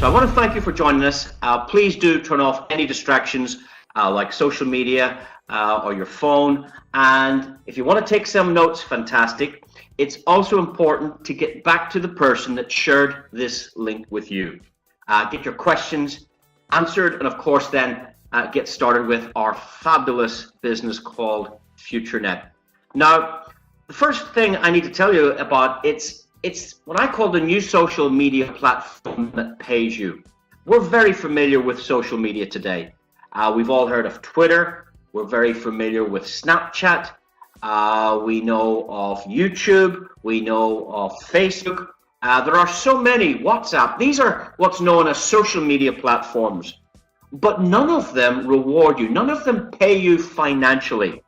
So I want to thank you for joining us. Please do turn off any distractions like social media or your phone. And if you want to take some notes, fantastic. It's also important to get back to the person that shared this link with you. Get your questions answered, and of course then get started with our fabulous business called FutureNet. Now, the first thing I need to tell you about, it's what I call the new social media platform that pays you. We're very familiar with social media today. We've all heard of Twitter. We're very familiar with Snapchat. We know of YouTube. We know of Facebook. There are so many, WhatsApp. These are what's known as social media platforms. But none of them reward you. None of them pay you financially.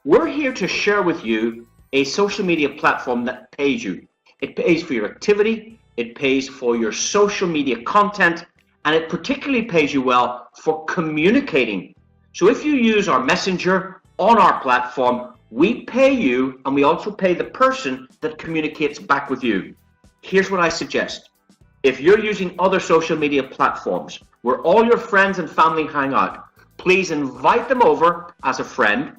We're here to share with you a social media platform that pays you. It pays for your activity, it pays for your social media content, and it particularly pays you well for communicating. So if you use our messenger on our platform, we pay you, and we also pay the person that communicates back with you. Here's what I suggest. If you're using other social media platforms where all your friends and family hang out, please invite them over as a friend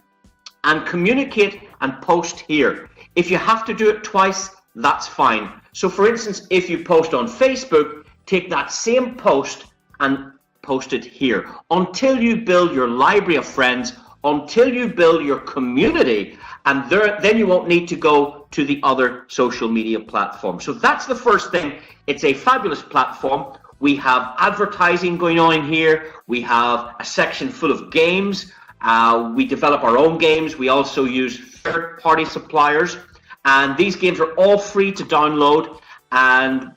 and communicate and post here. If you have to do it twice, that's fine. So for instance, if you post on Facebook, take that same post and post it here until you build your library of friends, until you build your community, and then you won't need to go to the other social media platforms. So that's the first thing. It's a fabulous platform. We have advertising going on here. We have a section full of games. We develop our own games. We also use third-party suppliers. And these games are all free to download. And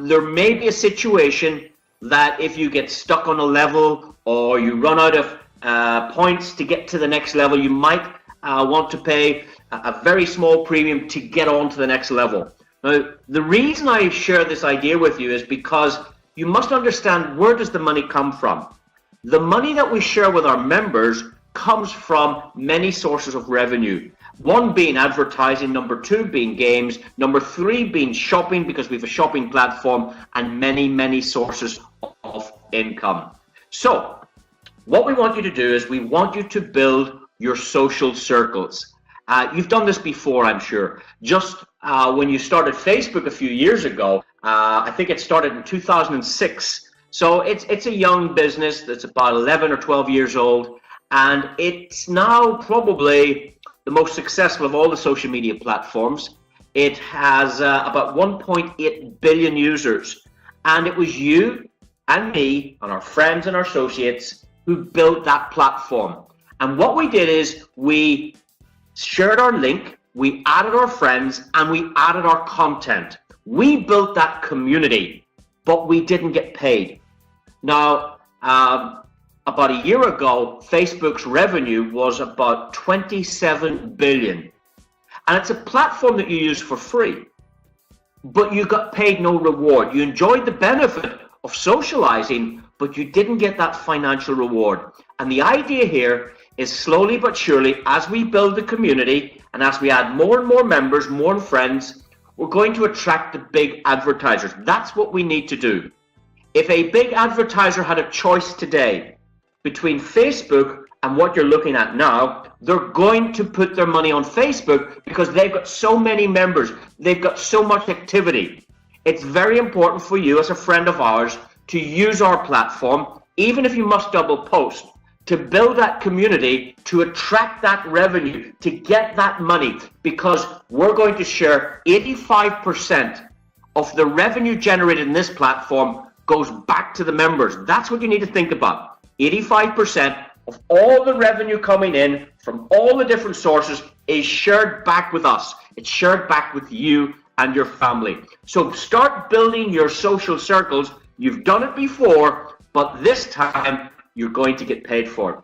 there may be a situation that if you get stuck on a level or you run out of points to get to the next level, you might want to pay a very small premium to get on to the next level. Now, the reason I share this idea with you is because you must understand, where does the money come from? The money that we share with our members comes from many sources of revenue. One being advertising, number two being games, number three being shopping, because we have a shopping platform, and many sources of income. So what we want you to do is we want you to build your social circles. You've done this before, I'm sure. Just when you started Facebook a few years ago, I think it started in 2006. So it's a young business that's about 11 or 12 years old, and it's now probably the most successful of all the social media platforms. It has about 1.8 billion users, and it was you and me and our friends and our associates who built that platform. And what we did is we shared our link, we added our friends, and we added our content. We built that community, but we didn't get paid. Now, about a year ago, Facebook's revenue was about 27 billion. And it's a platform that you use for free, but you got paid no reward. You enjoyed the benefit of socializing, but you didn't get that financial reward. And the idea here is, slowly but surely, as we build the community and as we add more and more members, more friends, we're going to attract the big advertisers. That's what we need to do. If a big advertiser had a choice today between Facebook and what you're looking at now, they're going to put their money on Facebook because they've got so many members. They've got so much activity. It's very important for you as a friend of ours to use our platform, even if you must double post, to build that community, to attract that revenue, to get that money, because we're going to share 85% of the revenue generated in this platform goes back to the members. That's what you need to think about. 85% of all the revenue coming in from all the different sources is shared back with us. It's shared back with you and your family. So start building your social circles. You've done it before, but this time you're going to get paid for it.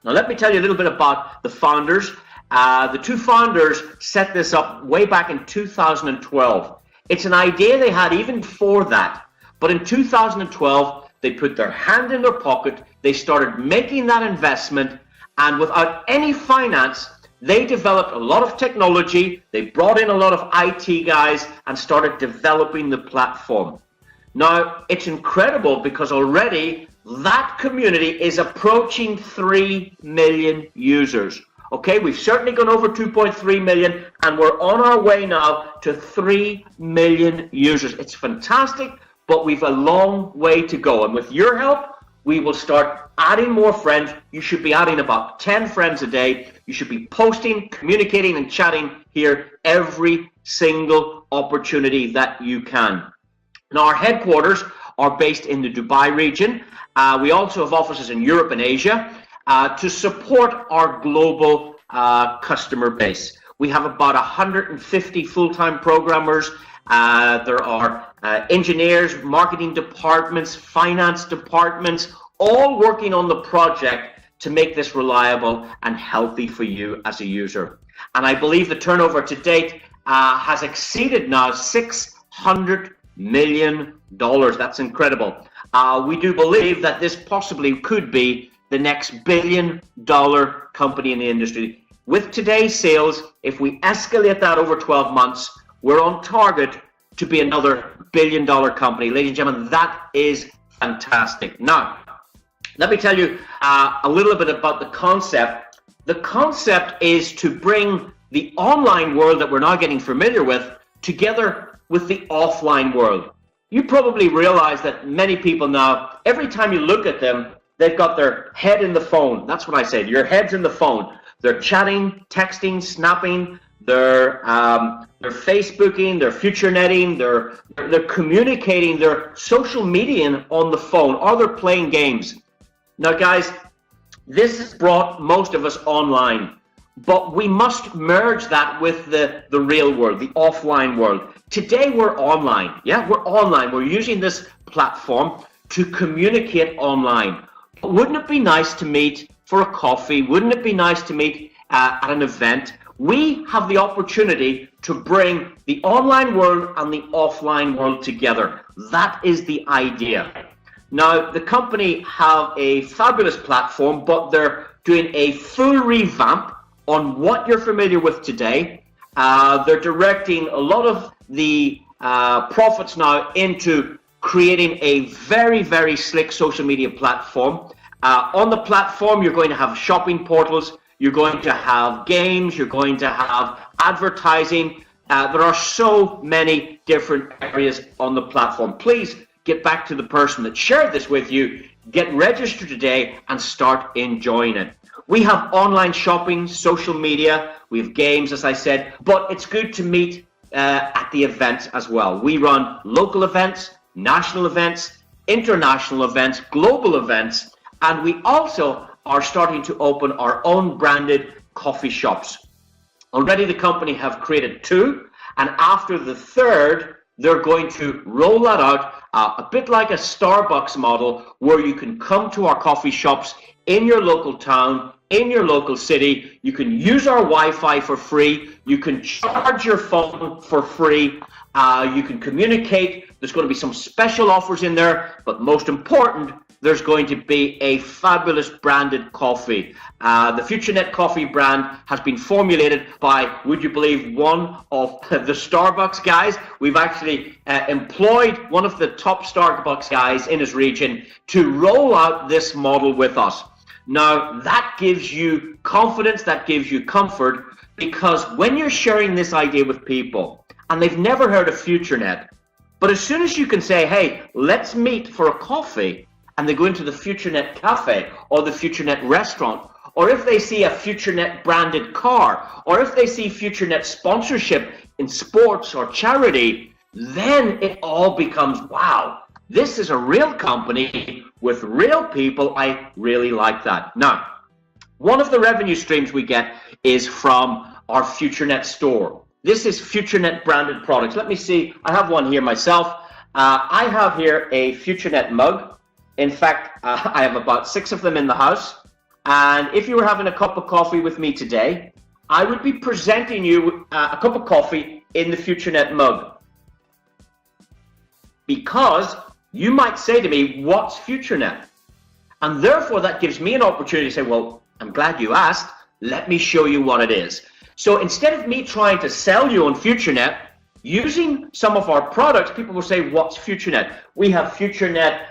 Now let me tell you a little bit about the founders. The two founders set this up way back in 2012. It's an idea they had even before that, but in 2012 they put their hand in their pocket, they started making that investment, and without any finance, they developed a lot of technology, they brought in a lot of IT guys and started developing the platform. Now, it's incredible because already that community is approaching 3 million users. Okay, we've certainly gone over 2.3 million, and we're on our way now to 3 million users. It's fantastic, but we've a long way to go. And with your help, we will start adding more friends. You should be adding about 10 friends a day. You should be posting, communicating, and chatting here every single opportunity that you can. Now, our headquarters are based in the Dubai region. We also have offices in Europe and Asia to support our global customer base. We have about 150 full-time programmers. There are engineers, marketing departments, finance departments, all working on the project to make this reliable and healthy for you as a user. And I believe the turnover to date has exceeded now $600 million. That's incredible. We do believe that this possibly could be the next billion-dollar company in the industry. With today's sales, if we escalate that over 12 months, we're on target to be another billion-dollar company. Ladies and gentlemen, that is fantastic. Now, let me tell you a little bit about the concept. The concept is to bring the online world that we're now getting familiar with together with the offline world. You probably realize that many people now, every time you look at them, they've got their head in the phone. That's what I say. Your head's in the phone. They're chatting, texting, snapping. They're Facebooking. They're future netting. They're communicating. They're social media on the phone, or they're playing games. Now, guys, this has brought most of us online, but we must merge that with the real world, the offline world. Today, we're online. Yeah, we're online. We're using this platform to communicate online. But wouldn't it be nice to meet for a coffee? Wouldn't it be nice to meet at an event? We have the opportunity to bring the online world and the offline world together. That is the idea. Now, the company have a fabulous platform, but they're doing a full revamp on what you're familiar with today. They're directing a lot of the profits now into creating a very, very slick social media platform. On the platform, you're going to have shopping portals, you're going to have games, you're going to have advertising. There are so many different areas on the platform. Please get back to the person that shared this with you, get registered today, and start enjoying it. We have online shopping, social media, we have games, as I said, but it's good to meet at the events as well. We run local events, national events, international events, global events, and we also are starting to open our own branded coffee shops. Already the company have created 2, and after the 3rd, they're going to roll that out a bit like a Starbucks model, where you can come to our coffee shops in your local town, in your local city. You can use our Wi-Fi for free. You can charge your phone for free. You can communicate. There's going to be some special offers in there, but most important, there's going to be a fabulous branded coffee. The FutureNet coffee brand has been formulated by, would you believe, one of the Starbucks guys. We've actually employed one of the top Starbucks guys in his region to roll out this model with us. Now, that gives you confidence, that gives you comfort, because when you're sharing this idea with people, and they've never heard of FutureNet, but as soon as you can say, hey, let's meet for a coffee, and they go into the FutureNet cafe or the FutureNet restaurant, or if they see a FutureNet branded car, or if they see FutureNet sponsorship in sports or charity, then it all becomes, wow, this is a real company with real people. I really like that. Now, one of the revenue streams we get is from our FutureNet store. This is FutureNet branded products. Let me see, I have one here myself. I have here a FutureNet mug. In fact, I have about 6 of them in the house. And if you were having a cup of coffee with me today, I would be presenting you a cup of coffee in the FutureNet mug. Because you might say to me, what's FutureNet? And therefore, that gives me an opportunity to say, well, I'm glad you asked. Let me show you what it is. So instead of me trying to sell you on FutureNet, using some of our products, people will say, what's FutureNet? We have FutureNet,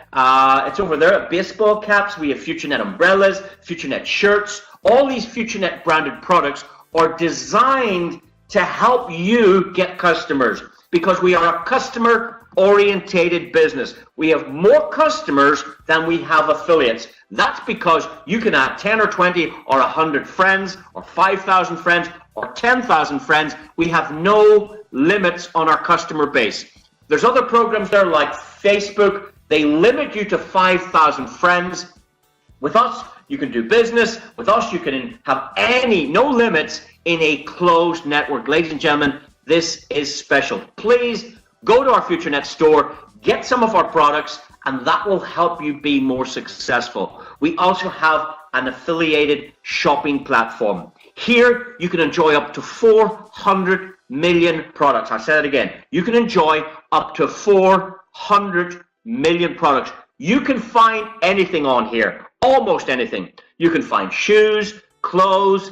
it's over there at baseball caps. We have FutureNet umbrellas, FutureNet shirts. All these FutureNet branded products are designed to help you get customers, because we are a customer orientated business. We have more customers than we have affiliates. That's because you can add 10 or 20 or 100 friends or 5,000 friends or 10,000 friends. We have no limits on our customer base. There's other programs there like Facebook. They limit you to 5,000 friends. With us, you can do business. With us, you can have no limits in a closed network. Ladies and gentlemen, this is special. Please go to our FutureNet store, get some of our products, and that will help you be more successful. We also have an affiliated shopping platform. Here, you can enjoy up to 400 million products. I'll say that again. You can enjoy up to 400 million products. You can find anything on here, almost anything. You can find shoes, clothes,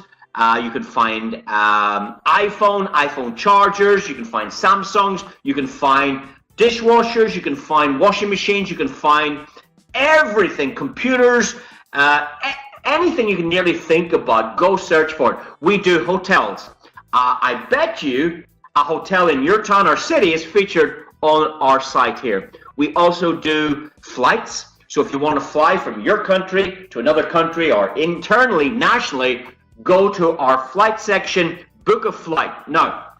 you can find iPhone chargers, you can find Samsungs, you can find dishwashers, you can find washing machines, you can find everything, computers, anything you can nearly think about, go search for it. We do hotels. I bet you a hotel in your town or city is featured on our site here. We also do flights. So if you want to fly from your country to another country or internally, nationally, go to our flight section, book a flight. Now,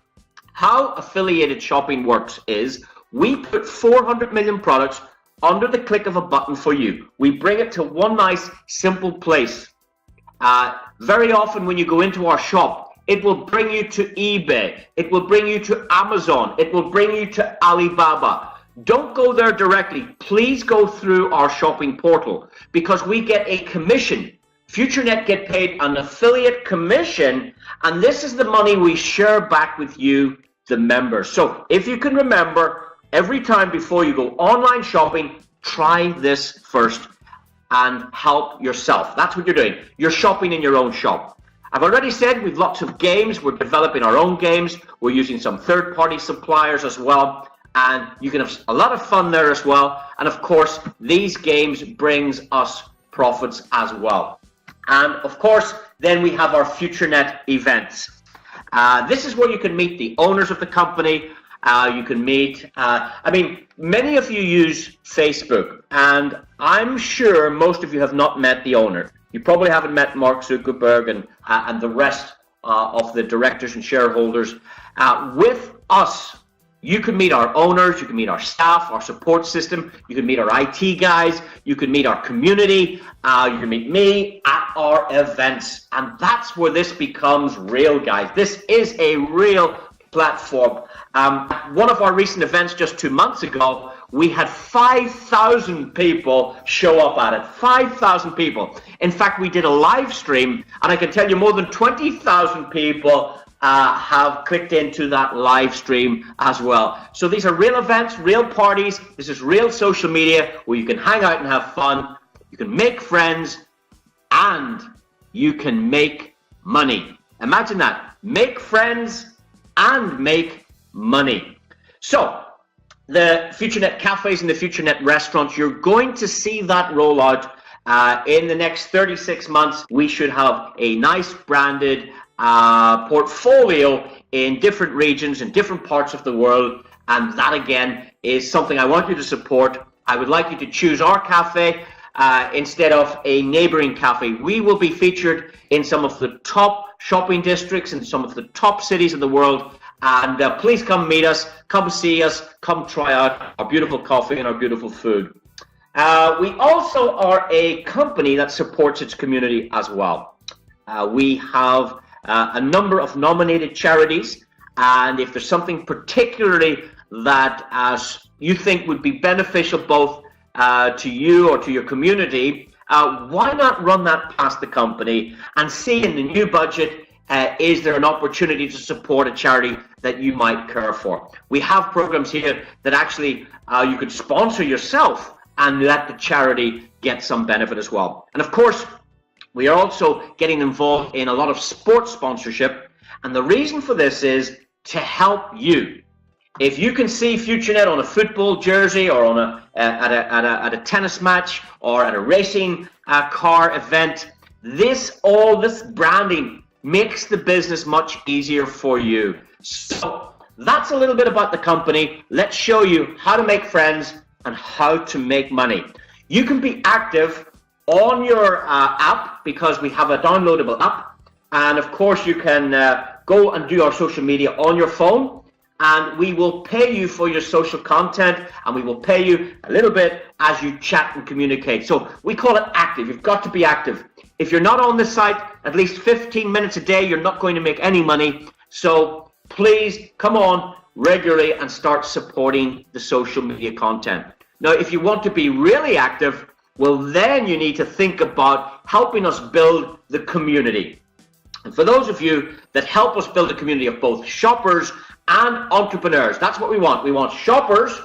how affiliated shopping works is we put 400 million products under the click of a button for you. We bring it to one nice, simple place. Very often when you go into our shop, it will bring you to eBay. It will bring you to Amazon. It will bring you to Alibaba. Don't go there directly. Please go through our shopping portal, because we get a commission. FutureNet get paid an affiliate commission, and this is the money we share back with you, the members. So if you can remember, every time before you go online shopping, try this first and help yourself. That's what you're doing. You're shopping in your own shop. I've already said we've lots of games. We're developing our own games. We're using some third-party suppliers as well, and you can have a lot of fun there as well. And of course, these games brings us profits as well. And of course, then we have our FutureNet events. This is where you can meet the owners of the company. You can meet, many of you use Facebook, and I'm sure most of you have not met the owner. You probably haven't met Mark Zuckerberg and the rest of the directors and shareholders. With us, you can meet our owners, you can meet our staff, our support system, you can meet our IT guys, you can meet our community, you can meet me at our events. And that's where this becomes real, guys. This is a real platform. One of our recent events just 2 months ago, we had 5,000 people show up at it. 5,000 people. In fact, we did a live stream, and I can tell you more than 20,000 people have clicked into that live stream as well. So these are real events, real parties. This is real social media where you can hang out and have fun. You can make friends, and you can make money. Imagine that. Make friends and make money. So the FutureNet cafes and the FutureNet restaurants, you're going to see that roll out in the next 36 months. We should have a nice branded portfolio in different regions in different parts of the world, and that again is something I want you to support. I would like you to choose our cafe instead of a neighboring cafe. We will be featured in some of the top shopping districts in some of the top cities in the world, and please come meet us, come see us, come try out our beautiful coffee and our beautiful food. We also are a company that supports its community as well. We have a number of nominated charities, and if there's something particularly that you think would be beneficial both to you or to your community, why not run that past the company and see in the new budget, is there an opportunity to support a charity that you might care for? We have programs here that actually you could sponsor yourself and let the charity get some benefit as well. And of course, we are also getting involved in a lot of sports sponsorship, and the reason for this is to help you. If you can see FutureNet on a football jersey or on at a tennis match or at a racing car event, all this branding makes the business much easier for you. So that's a little bit about the company. Let's show you how to make friends and how to make money. You can be active on your app because we have a downloadable app, and of course you can go and do our social media on your phone, and we will pay you for your social content, and we will pay you a little bit as you chat and communicate. So we call it active. You've got to be active. If you're not on the site at least 15 minutes a day, you're not going to make any money. So please come on regularly and start supporting the social media content. Now, if you want to be really active, well, then you need to think about helping us build the community. And for those of you that help us build a community of both shoppers and entrepreneurs, that's what we want. We want shoppers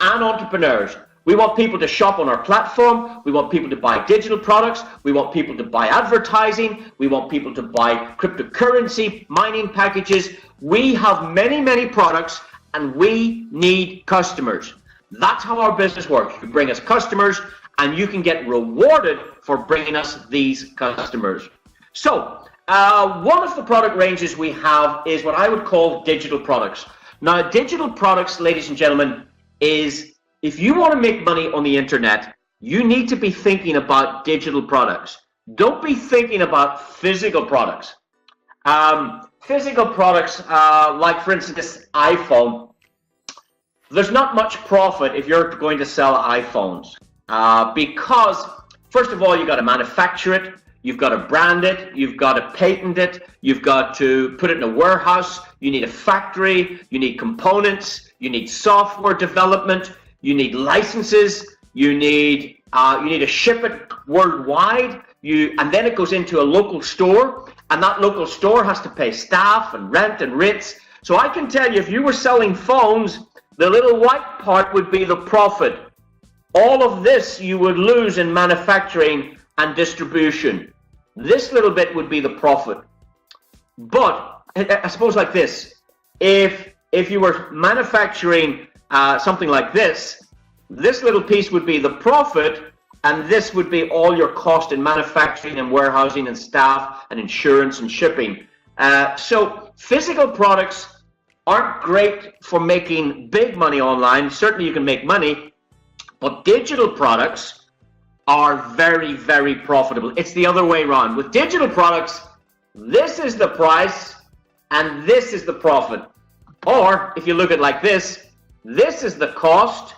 and entrepreneurs. We want people to shop on our platform. We want people to buy digital products. We want people to buy advertising. We want people to buy cryptocurrency mining packages. We have many, many products, and we need customers. That's how our business works. You bring us customers, and you can get rewarded for bringing us these customers. So one of the product ranges we have is what I would call digital products. Now, digital products, ladies and gentlemen, is if you want to make money on the internet, you need to be thinking about digital products. Don't be thinking about physical products. Physical products, like for instance this iPhone, there's not much profit if you're going to sell iPhones, because first of all, you got to manufacture it, you've got to brand it, you've got to patent it, you've got to put it in a warehouse, you need a factory, you need components, you need software development, you need licenses, you need to ship it worldwide, and then it goes into a local store, and that local store has to pay staff and rent and rates. So I can tell you, if you were selling phones, the little white part would be the profit. All of this you would lose in manufacturing and distribution. This little bit would be the profit. But I suppose like this, if you were manufacturing something like this little piece would be the profit, and this would be all your cost in manufacturing and warehousing and staff and insurance and shipping. So physical products aren't great for making big money online. Certainly you can make money, but digital products are very, very profitable. It's the other way around. With digital products, this is the price and this is the profit. Or if you look at it like this is the cost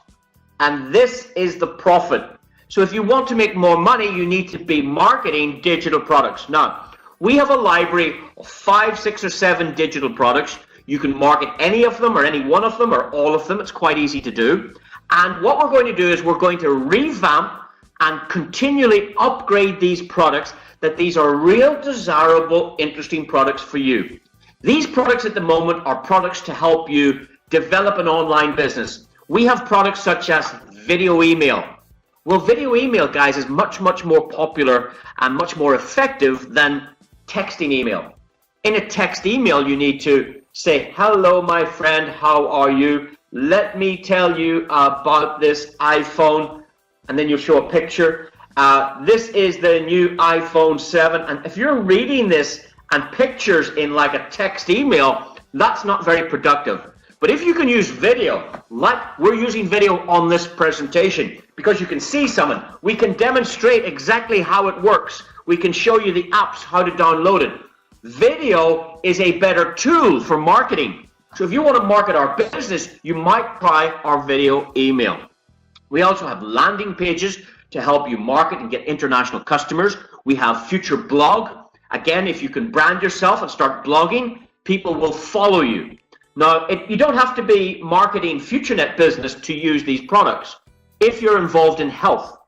and this is the profit. So if you want to make more money, you need to be marketing digital products. Now, we have a library of 5, 6, or 7 digital products. You can market any of them or any one of them or all of them. It's quite easy to do. And what we're going to do is we're going to revamp and continually upgrade these products, that these are real desirable, interesting products for you. These products at the moment are products to help you develop an online business. We have products such as video email. Well, video email, guys, is much, much more popular and much more effective than texting email. In a text email, you need to say, hello, my friend, how are you? Let me tell you about this iPhone, and then you'll show a picture. This is the new iPhone 7, and if you're reading this and pictures in like a text email, that's not very productive. But if you can use video, like we're using video on this presentation, because you can see someone, we can demonstrate exactly how it works. We can show you the apps, how to download it. Video is a better tool for marketing. So if you want to market our business, you might try our video email. We also have landing pages to help you market and get international customers. We have Future Blog. Again, if you can brand yourself and start blogging, people will follow you. Now, you don't have to be marketing FutureNet business to use these products. If you're involved in health,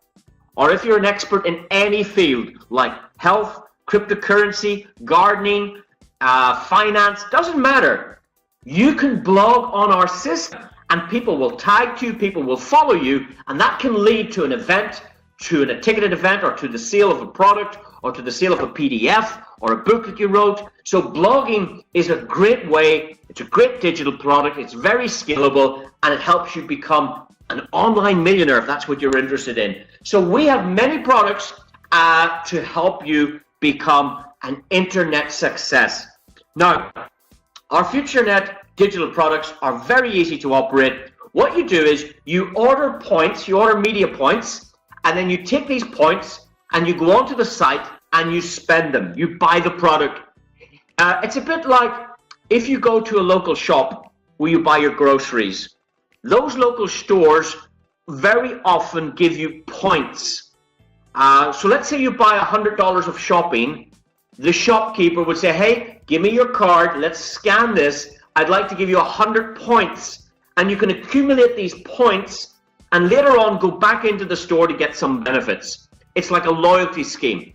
or if you're an expert in any field like health, cryptocurrency, gardening, finance, doesn't matter. You can blog on our system and people will tag you, people will follow you, and that can lead to an event, to a ticketed event, or to the sale of a product, or to the sale of a PDF or a book that you wrote. So blogging is a great way. It's a great digital product. It's very scalable, and it helps you become an online millionaire if that's what you're interested in. So we have many products to help you become an internet success. Now, our FutureNet digital products are very easy to operate. What you do is you order points, you order media points, and then you take these points and you go onto the site and you spend them. You buy the product. It's a bit like if you go to a local shop where you buy your groceries. Those local stores very often give you points. So let's say you buy $100 of shopping. The shopkeeper would say, hey, give me your card, let's scan this. I'd like to give you 100 points. And you can accumulate these points and later on go back into the store to get some benefits. It's like a loyalty scheme.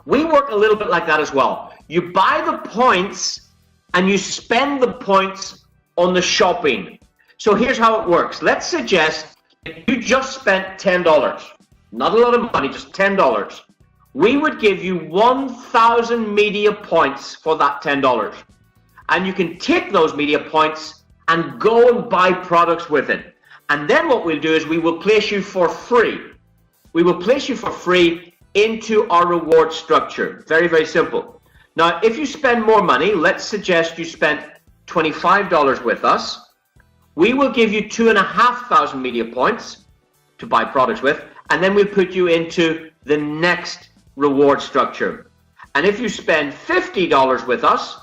We work a little bit like that as well. You buy the points and you spend the points on the shopping. So here's how it works. Let's suggest that you just spent $10. Not a lot of money, just $10. We would give you 1,000 media points for that $10. And you can take those media points and go and buy products with it. And then what we'll do is we will place you for free. We will place you for free into our reward structure. Very, very simple. Now, if you spend more money, let's suggest you spent $25 with us. We will give you 2,500 media points to buy products with, and then we'll put you into the next reward structure. And if you spend $50 with us,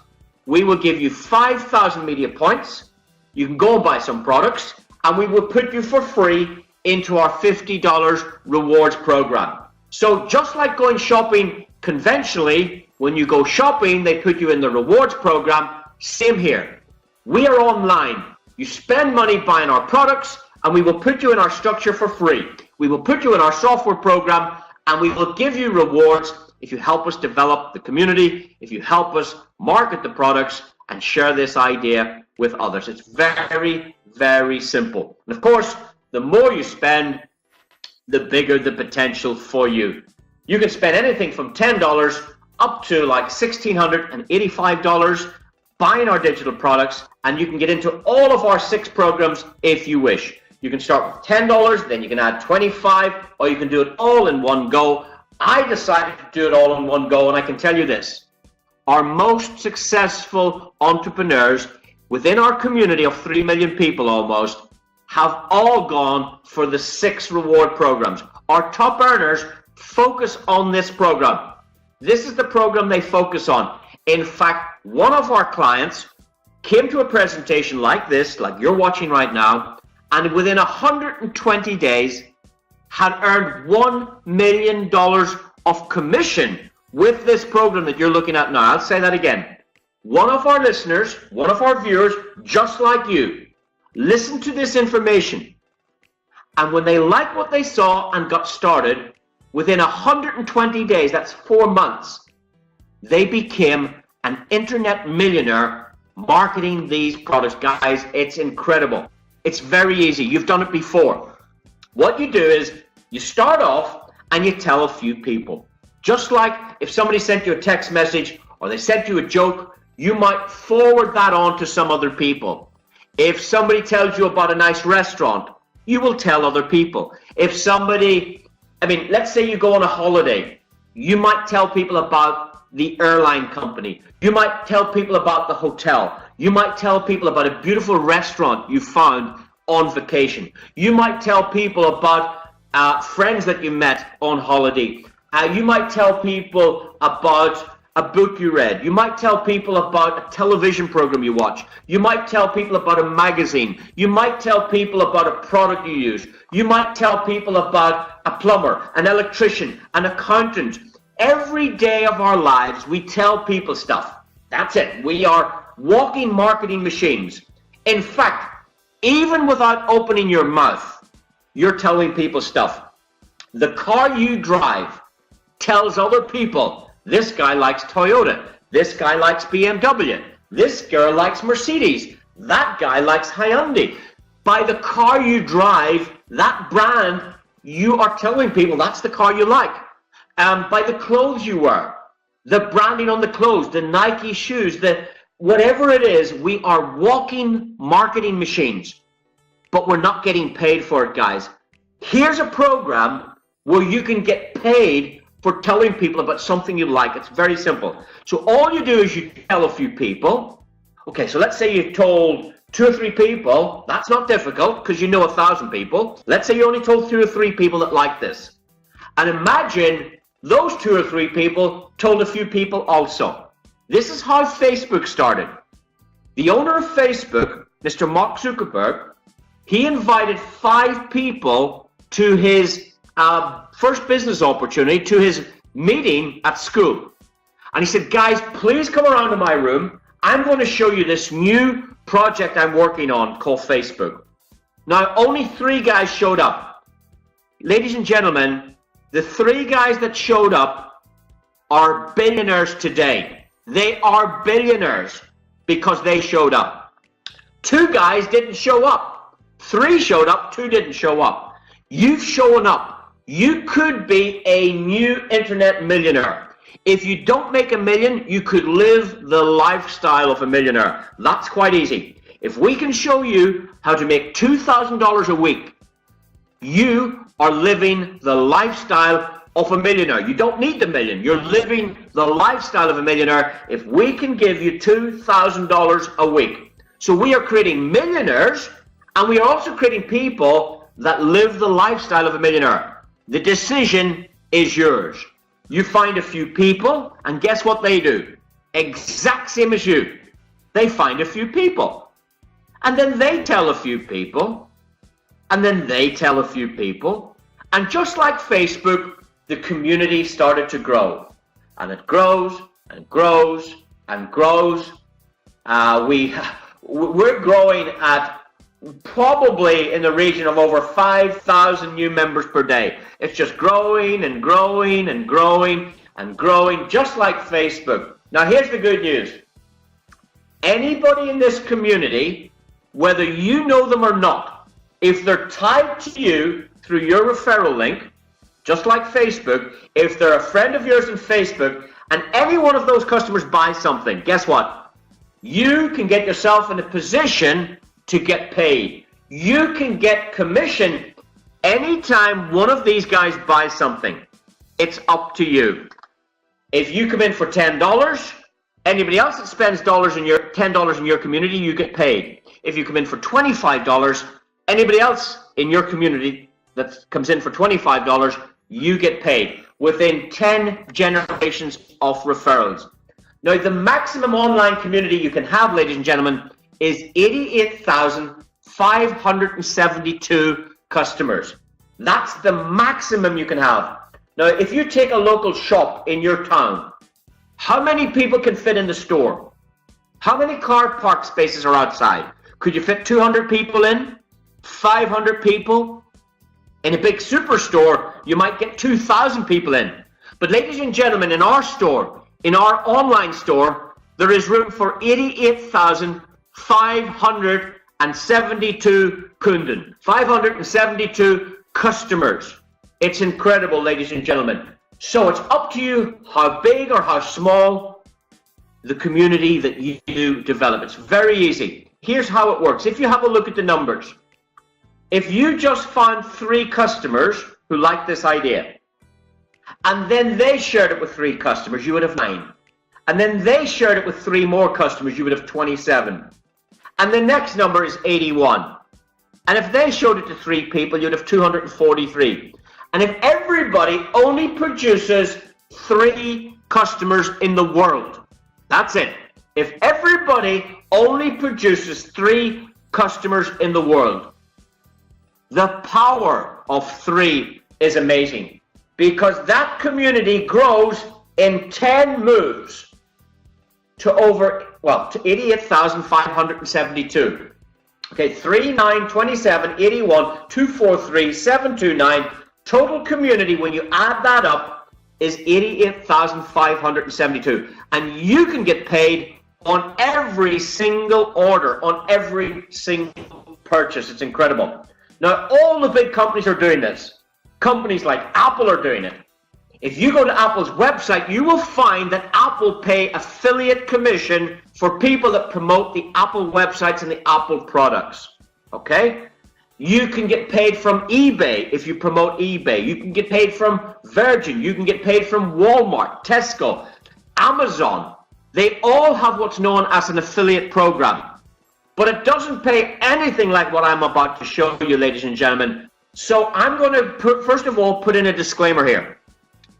we will give you 5,000 media points. You can go and buy some products, and we will put you for free into our $50 rewards program. So just like going shopping conventionally, when you go shopping, they put you in the rewards program. Same here. We are online. You spend money buying our products, and we will put you in our structure for free. We will put you in our software program, and we will give you rewards if you help us develop the community, if you help us market the products and share this idea with others. It's very, very simple. And of course, the more you spend, the bigger the potential for you. You can spend anything from $10 up to like $1,685 buying our digital products, and you can get into all of our 6 programs if you wish. You can start with $10, then you can add $25, or you can do it all in one go. I decided to do it all in one go, and I can tell you this. Our most successful entrepreneurs within our community of 3 million people almost have all gone for the 6 reward programs. Our top earners focus on this program. This is the program they focus on. In fact, one of our clients came to a presentation like this, like you're watching right now, and within 120 days had earned $1 million of commission with this program that you're looking at now. I'll say that again. One of our listeners, one of our viewers, just like you, listened to this information, and when they liked what they saw and got started, within 120 days, that's 4 months, they became an internet millionaire marketing these products. Guys, it's incredible. It's very easy. You've done it before. What you do is you start off and you tell a few people. Just like if somebody sent you a text message or they sent you a joke, you might forward that on to some other people. If somebody tells you about a nice restaurant, you will tell other people. If somebody, let's say you go on a holiday, you might tell people about the airline company. You might tell people about the hotel. You might tell people about a beautiful restaurant you found on vacation. You might tell people about friends that you met on holiday. You might tell people about a book you read. You might tell people about a television program you watch. You might tell people about a magazine. You might tell people about a product you use. You might tell people about a plumber, an electrician, an accountant. Every day of our lives, we tell people stuff. That's it. We are walking marketing machines. In fact, even without opening your mouth, you're telling people stuff. The car you drive tells other people, this guy likes Toyota, this guy likes BMW, this girl likes Mercedes, that guy likes Hyundai. By the car you drive, that brand, you are telling people that's the car you like. by the clothes you wear, the branding on the clothes, the Nike shoes, whatever it is. We are walking marketing machines, but we're not getting paid for it, guys. Here's a program where you can get paid for telling people about something you like. It's very simple. So all you do is you tell a few people. Okay, so let's say you told 2 or 3 people. That's not difficult because you know 1,000 people. Let's say you only told 2 or 3 people that like this. And imagine those 2 or 3 people told a few people also. This is how Facebook started. The owner of Facebook, Mr. Mark Zuckerberg, he invited 5 people to his first business opportunity, to his meeting at school. And he said, guys, please come around to my room. I'm going to show you this new project I'm working on called Facebook. Now, only 3 guys showed up. Ladies and gentlemen, the 3 guys that showed up are billionaires today. They are billionaires because they showed up. 2 guys didn't show up. 3 showed up, 2 didn't show up. You've shown up. You could be a new internet millionaire. If you don't make $1 million, you could live the lifestyle of a millionaire. That's quite easy. If we can show you how to make $2,000 a week, you are living the lifestyle of a millionaire. You don't need the million. You're living the lifestyle of a millionaire if we can give you $2,000 a week. So we are creating millionaires, and we are also creating people that live the lifestyle of a millionaire. The decision is yours. You find a few people, and guess what they do? Exact same as you. They find a few people. And then they tell a few people. And then they tell a few people. And just like Facebook, the community started to grow. And it grows and grows and grows. We're growing at probably in the region of over 5,000 new members per day. It's just growing and growing and growing and growing, just like Facebook. Now, here's the good news. Anybody in this community, whether you know them or not, if they're tied to you through your referral link, just like Facebook, if they're a friend of yours in Facebook, and any one of those customers buys something, guess what? You can get yourself in a position to get paid. You can get commission anytime one of these guys buys something. It's up to you. If you come in for $10, anybody else that spends $10 in your community, you get paid. If you come in for $25, anybody else in your community that comes in for $25, you get paid within 10 generations of referrals. Now, the maximum online community you can have, ladies and gentlemen, is 88,572 customers. That's the maximum you can have. Now, if you take a local shop in your town, how many people can fit in the store? How many car park spaces are outside? Could you fit 200 people in? 500 people? In a big superstore, you might get 2,000 people in. But ladies and gentlemen, in our store, in our online store, there is room for 88,572 kunden, 572 customers. It's incredible, ladies and gentlemen. So it's up to you how big or how small the community that you develop. It's very easy. Here's how it works. If you have a look at the numbers, if you just found 3 customers who liked this idea, and then they shared it with 3 customers, you would have 9. And then they shared it with 3 more customers, you would have 27. And the next number is 81. And if they showed it to 3 people, you'd have 243. And if everybody only produces 3 customers in the world, that's it. If everybody only produces 3 customers in the world, the power of 3 is amazing, because that community grows in 10 moves to to 88,572. Okay, 3, 9, 27, 81, 243, 729. Total community, when you add that up, is 88,572. And you can get paid on every single order, on every single purchase. It's incredible. Now, all the big companies are doing this. Companies like Apple are doing it. If you go to Apple's website, you will find that Apple pay affiliate commission for people that promote the Apple websites and the Apple products, okay? You can get paid from eBay if you promote eBay. You can get paid from Virgin. You can get paid from Walmart, Tesco, Amazon. They all have what's known as an affiliate program. But it doesn't pay anything like what I'm about to show you, ladies and gentlemen. So I'm going to, first of all, put in a disclaimer here.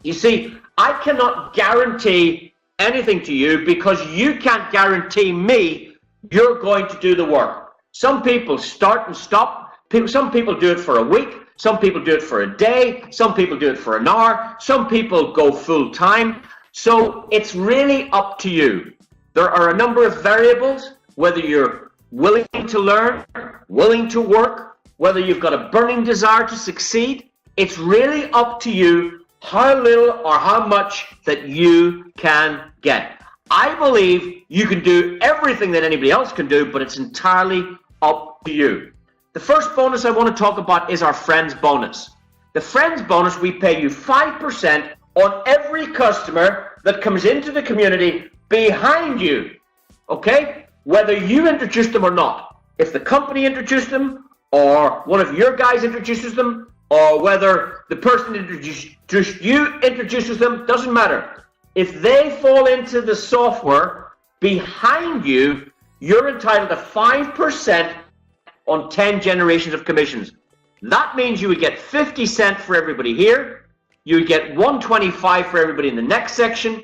You see, I cannot guarantee anything to you because you can't guarantee me you're going to do the work. Some people start and stop. Some people do it for a week. Some people do it for a day. Some people do it for an hour. Some people go full time. So it's really up to you. There are a number of variables, whether you're willing to learn, willing to work, whether you've got a burning desire to succeed. It's really up to you how little or how much that you can get. I believe you can do everything that anybody else can do, but it's entirely up to you. The first bonus I want to talk about is our Friends bonus. The Friends bonus, we pay you 5% on every customer that comes into the community behind you, okay? Whether you introduce them or not. If the company introduced them, or one of your guys introduces them, or whether the person introduces them, doesn't matter. If they fall into the software behind you, you're entitled to 5% on 10 generations of commissions. That means you would get 50 cents for everybody here, you would get $1.25 for everybody in the next section,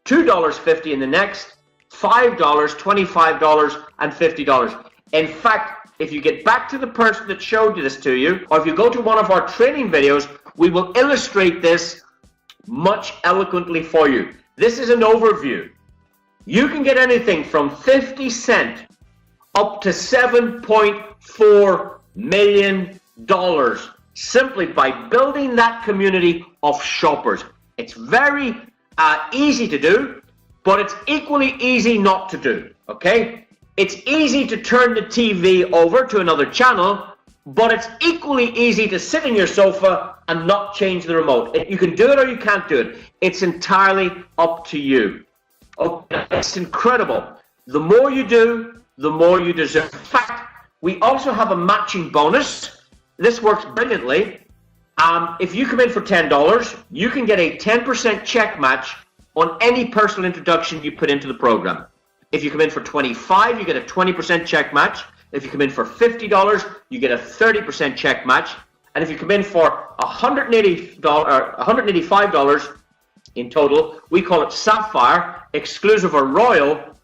$2.50 in the next, $5, $25, and $50. In fact, if you get back to the person that showed you this to you, or if you go to one of our training videos, we will illustrate this much eloquently for you. This is an overview. You can get anything from 50 cents up to $7.4 million simply by building that community of shoppers. It's very easy to do, but it's equally easy not to do, okay? It's easy to turn the TV over to another channel, but it's equally easy to sit in your sofa and not change the remote. You can do it or you can't do it. It's entirely up to you. Okay, it's incredible. The more you do, the more you deserve. In fact, we also have a matching bonus. This works brilliantly. If you come in for $10, you can get a 10% check match on any personal introduction you put into the program. If you come in for $25, you get a 20% check match. If you come in for $50, you get a 30% check match. And if you come in for $185 in total, we call it Sapphire, exclusive or Royal,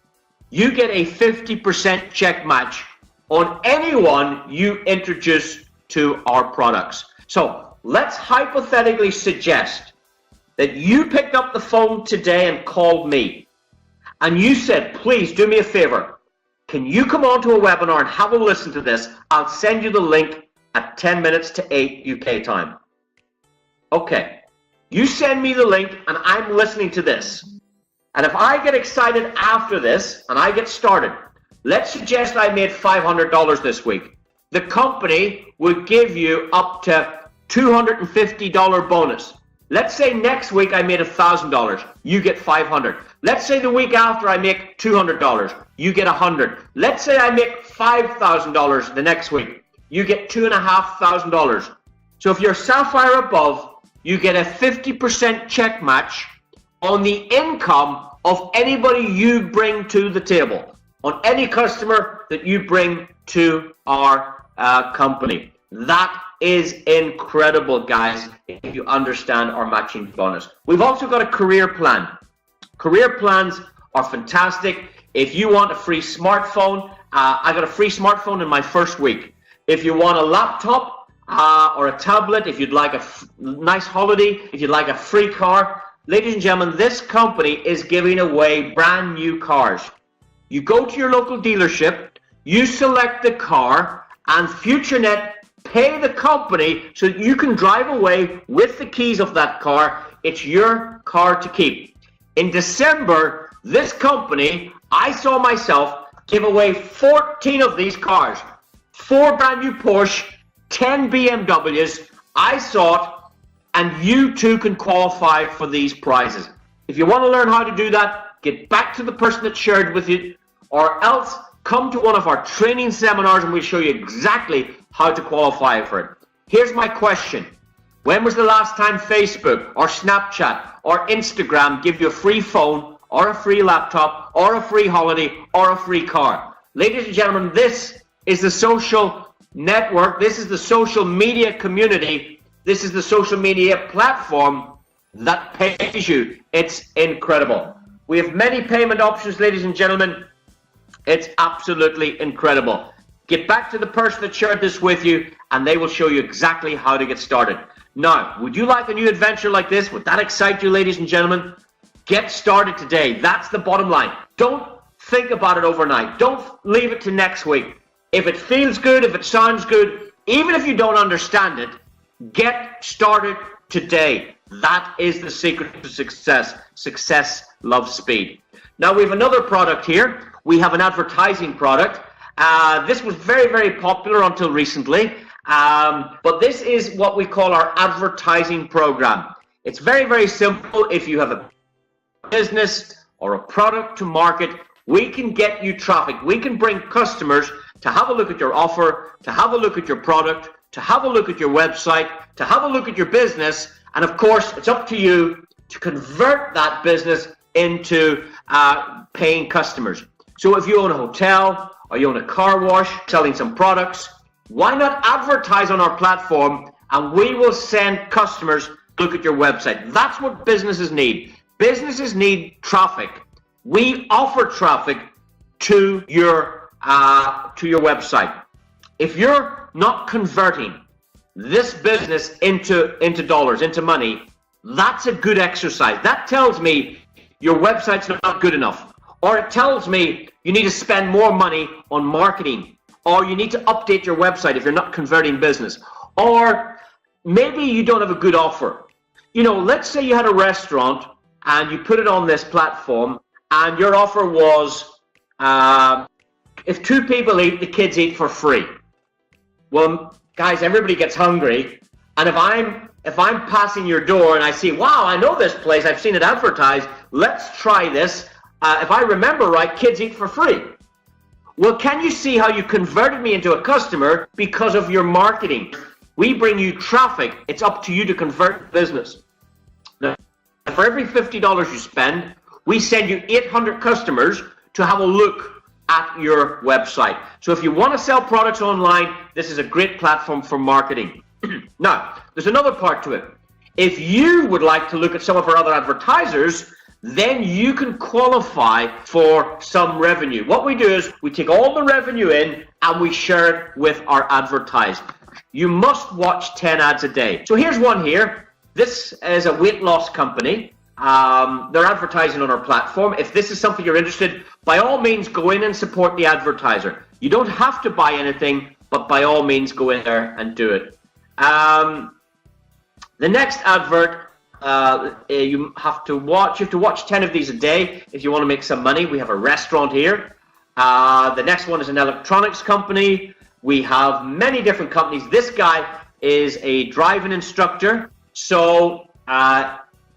you get a 50% check match on anyone you introduce to our products. So let's hypothetically suggest that you picked up the phone today and called me. And you said, please do me a favor. Can you come on to a webinar and have a listen to this? I'll send you the link at 10 minutes to 8 UK time. Okay. You send me the link and I'm listening to this. And if I get excited after this and I get started, let's suggest I made $500 this week. The company would give you up to $250 bonus. Let's say next week I made $1,000, you get $500. Let's say the week after I make $200, you get $100. Let's say I make $5,000 the next week, you get $2,500. So if you're Sapphire above, you get a 50% check match on the income of anybody you bring to the table, on any customer that you bring to our company. That is incredible, guys, if you understand our matching bonus. We've also got a career plan. Career plans are fantastic. If you want a free smartphone, I got a free smartphone in my first week. If you want a laptop or a tablet, if you'd like a nice holiday, if you'd like a free car, ladies and gentlemen, this company is giving away brand new cars. You go to your local dealership, you select the car, and FutureNet pay the company so that you can drive away with the keys of that car. It's your car to keep. In December, this company, I saw myself give away 14 of these cars. 4 brand new Porsche, 10 BMWs. I saw it and you too can qualify for these prizes. If you want to learn how to do that, get back to the person that shared with you, or else come to one of our training seminars and we'll show you exactly how to qualify for it. Here's my question. When was the last time Facebook or Snapchat or Instagram give you a free phone or a free laptop or a free holiday or a free car? Ladies and gentlemen, this is the social network. This is the social media community. This is the social media platform that pays you. It's incredible. We have many payment options, ladies and gentlemen. It's absolutely incredible. Get back to the person that shared this with you and they will show you exactly how to get started. Now, would you like a new adventure like this? Would that excite you, ladies and gentlemen? Get started today. That's the bottom line. Don't think about it overnight. Don't leave it to next week. If it feels good, if it sounds good, even if you don't understand it, get started today. That is the secret to success. Success loves speed. Now we have another product here. We have an advertising product. This was very, very popular until recently. But this is what we call our advertising program. It's very, very simple. If you have a business or a product to market, we can get you traffic. We can bring customers to have a look at your offer, to have a look at your product, to have a look at your website, to have a look at your business. And of course, it's up to you to convert that business into paying customers. So if you own a hotel or you own a car wash selling some products, why not advertise on our platform and we will send customers to look at your website? That's what businesses need. Businesses need traffic. We offer traffic to your website. If you're not converting this business into dollars, into money, that's a good exercise. That tells me your website's not good enough. Or it tells me you need to spend more money on marketing. Or you need to update your website if you're not converting business. Or maybe you don't have a good offer. You know, let's say you had a restaurant and you put it on this platform and your offer was, if 2 people eat, the kids eat for free. Well, guys, everybody gets hungry. And if I'm passing your door and I see, wow, I know this place, I've seen it advertised, let's try this. If I remember right, kids eat for free. Well, can you see how you converted me into a customer because of your marketing? We bring you traffic. It's up to you to convert business. Now, for every $50 you spend, we send you 800 customers to have a look at your website. So if you want to sell products online, this is a great platform for marketing. Now, there's another part to it. If you would like to look at some of our other advertisers, then you can qualify for some revenue. What we do is we take all the revenue in and we share it with our advertisers. You must watch 10 ads a day. So here's one here. This is a weight loss company. They're advertising on our platform. If this is something you're interested, by all means go in and support the advertiser. You don't have to buy anything, but by all means go in there and do it. The next advert, you have to watch 10 of these a day if you want to make some money. We have a restaurant here. The next one is an electronics company. We have many different companies. This guy is a driving instructor. So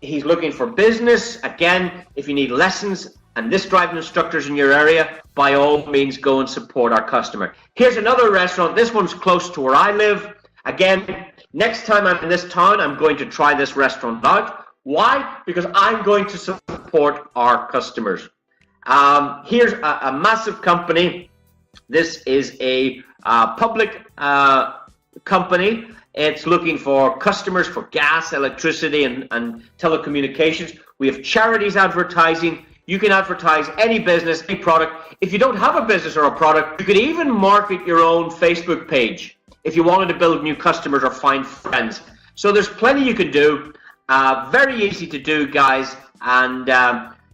he's looking for business. Again, if you need lessons and this driving instructor's in your area, by all means go and support our customer. Here's another restaurant. This one's close to where I live. Again, next time I'm in this town, I'm going to try this restaurant out. Why? Because I'm going to support our customers. Here's a massive company. This is a public company. It's looking for customers for gas, electricity, and telecommunications. We have charities advertising. You can advertise any business, any product. If you don't have a business or a product, you could even market your own Facebook page if you wanted to build new customers or find friends. So there's plenty you can do. Very easy to do, guys. And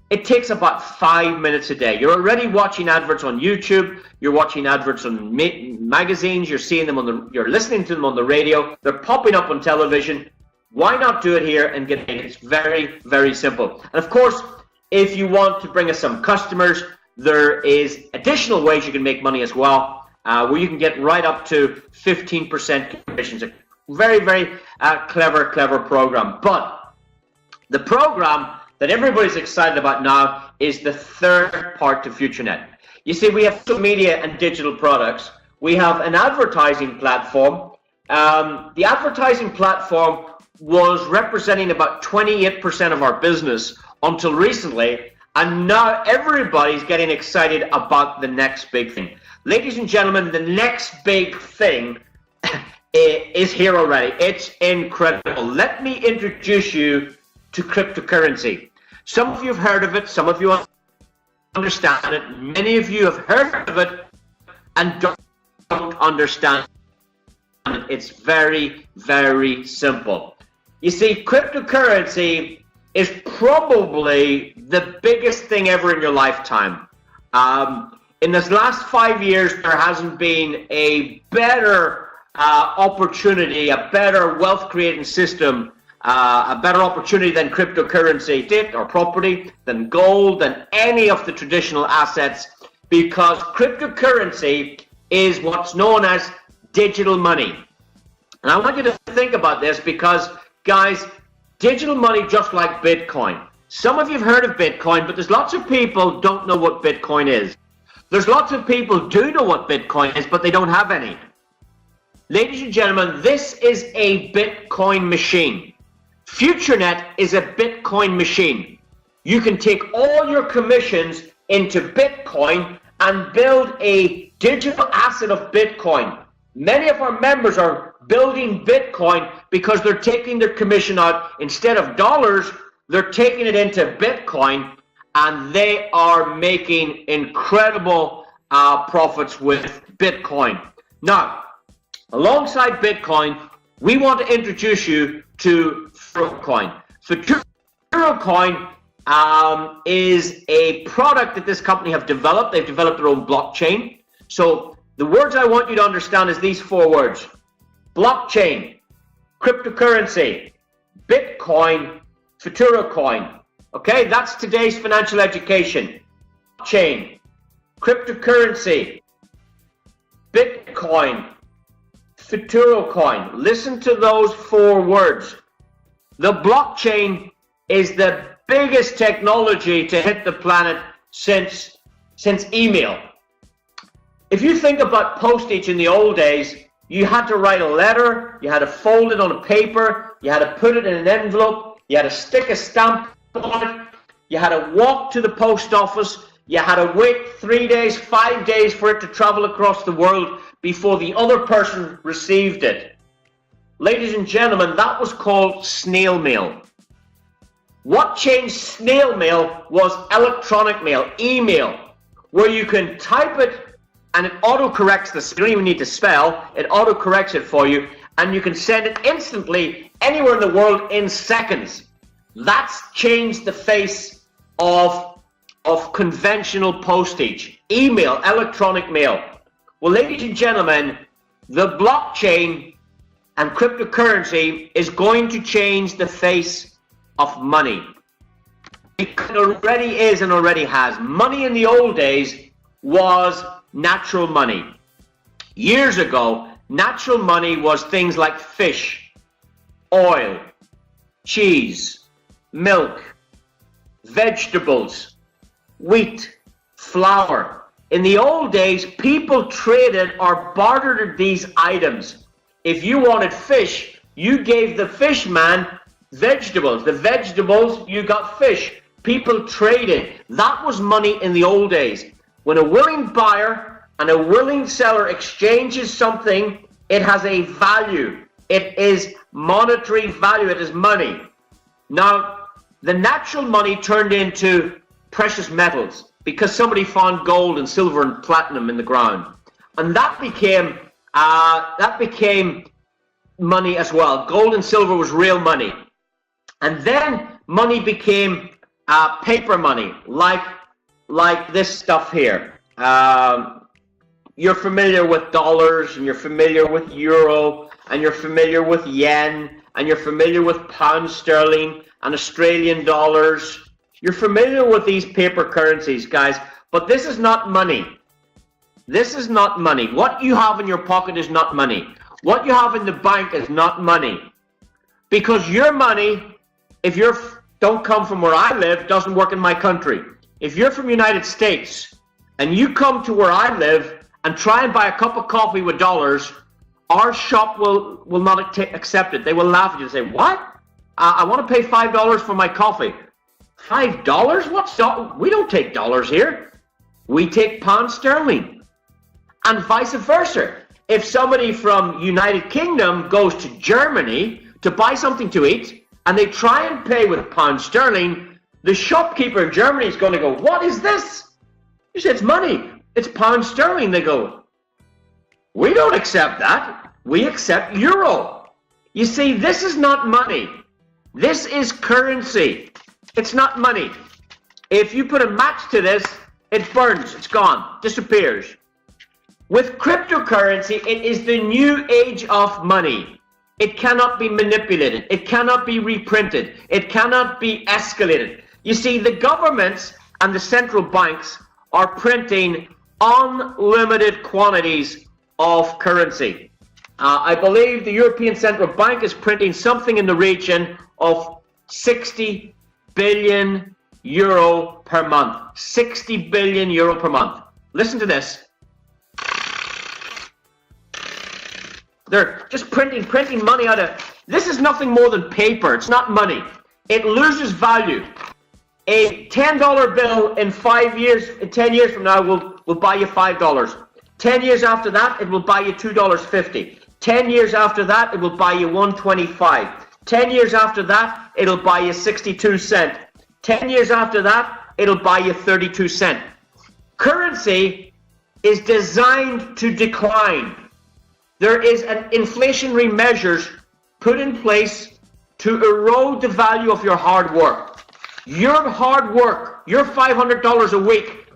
it takes about 5 minutes a day. You're already watching adverts on YouTube. You're watching adverts on magazines. You're seeing them you're listening to them on the radio. They're popping up on television. Why not do it here and get it? It's very, very simple. And of course, if you want to bring us some customers, there is additional ways you can make money as well, where you can get right up to 15% commissions. Very, very clever program. But the program that everybody's excited about now is the third part to FutureNet. You see, we have social media and digital products. We have an advertising platform. The advertising platform was representing about 28% of our business until recently, and now everybody's getting excited about the next big thing. Ladies and gentlemen, the next big thing is here already. It's incredible. Let me introduce you to cryptocurrency. Some of you have heard of it, some of you understand it, many of you have heard of it and don't understand it. It's very, very simple. You see, cryptocurrency is probably the biggest thing ever in your lifetime. In this last 5 years, there hasn't been a better opportunity, a better wealth creating system, a better opportunity than cryptocurrency did, or property, than gold, than any of the traditional assets, because cryptocurrency is what's known as digital money. And I want you to think about this because, guys, digital money, just like Bitcoin. Some of you have heard of Bitcoin, but there's lots of people don't know what Bitcoin is. There's lots of people do know what Bitcoin is, but they don't have any. Ladies and gentlemen, this is a Bitcoin machine. FutureNet is a Bitcoin machine. You can take all your commissions into Bitcoin and build a digital asset of Bitcoin. Many of our members are building Bitcoin because they're taking their commission out instead of dollars, they're taking it into Bitcoin, and they are making incredible profits with Bitcoin. Now, alongside Bitcoin, we want to introduce you to Futuro Coin. Futuro Coin is a product that this company have developed. They've developed their own blockchain. So the words I want you to understand is these 4 words: blockchain, cryptocurrency, Bitcoin, Futuro Coin. Okay, that's today's financial education. Blockchain, cryptocurrency, Bitcoin, Futuro Coin. Listen to those 4 words. The blockchain is the biggest technology to hit the planet since email. If you think about postage in the old days, you had to write a letter, you had to fold it on a paper, you had to put it in an envelope, you had to stick a stamp on it, you had to walk to the post office, you had to wait 3 days, 5 days for it to travel across the world before the other person received it. Ladies and gentlemen, that was called snail mail. What changed snail mail was electronic mail, email, where you can type it and it autocorrects this. You don't even need to spell, it autocorrects it for you, and you can send it instantly anywhere in the world in seconds. That's changed the face of conventional postage, email, electronic mail. Well, ladies and gentlemen, the blockchain and cryptocurrency is going to change the face of money. It already is and already has. Money in the old days was natural money. Years ago, natural money was things like fish, oil, cheese, milk, vegetables, wheat, flour. In the old days, people traded or bartered these items. If you wanted fish, you gave the fish man vegetables. The vegetables, you got fish. People traded. That was money in the old days. When a willing buyer and a willing seller exchanges something, it has a value. It is monetary value. It is money. Now, the natural money turned into precious metals because somebody found gold and silver and platinum in the ground, and that became money as well. Gold and silver was real money, and then money became paper money, like this stuff here. You're familiar with dollars, and you're familiar with euro, and you're familiar with yen, and you're familiar with pound sterling and Australian dollars. You're familiar with these paper currencies, guys, but this is not money. This is not money. What you have in your pocket is not money. What you have in the bank is not money. Because your money, if you don't come from where I live, doesn't work in my country. If you're from the United States and you come to where I live and try and buy a cup of coffee with dollars, our shop will not accept it. They will laugh at you and say, what? I want to pay $5 for my coffee. $5? What's that? We don't take dollars here. We take pounds sterling. And vice versa. If somebody from United Kingdom goes to Germany to buy something to eat and they try and pay with pounds sterling, the shopkeeper in Germany is going to go, what is this? You say, it's money. It's pounds sterling. They go, we don't accept that. We accept euro. You see, this is not money. This is currency. It's not money. If you put a match to this, it burns. It's gone. Disappears. With cryptocurrency, it is the new age of money. It cannot be manipulated. It cannot be reprinted. It cannot be escalated. You see, the governments and the central banks are printing unlimited quantities of currency. I believe the European Central Bank is printing something in the region of 60 billion euro per month. 60 billion euro per month. Listen to this. They're just printing money out of... This is nothing more than paper. It's not money. It loses value. A $10 bill in 5 years, 10 years from now will buy you $5. 10 years after that, it will buy you $2.50. 10 years after that, it will buy you $1.25. 10 years after that, it'll buy you 62 cents. 10 years after that, it'll buy you 32 cents. Currency is designed to decline. There is an inflationary measures put in place to erode the value of your hard work. Your hard work, your $500 a week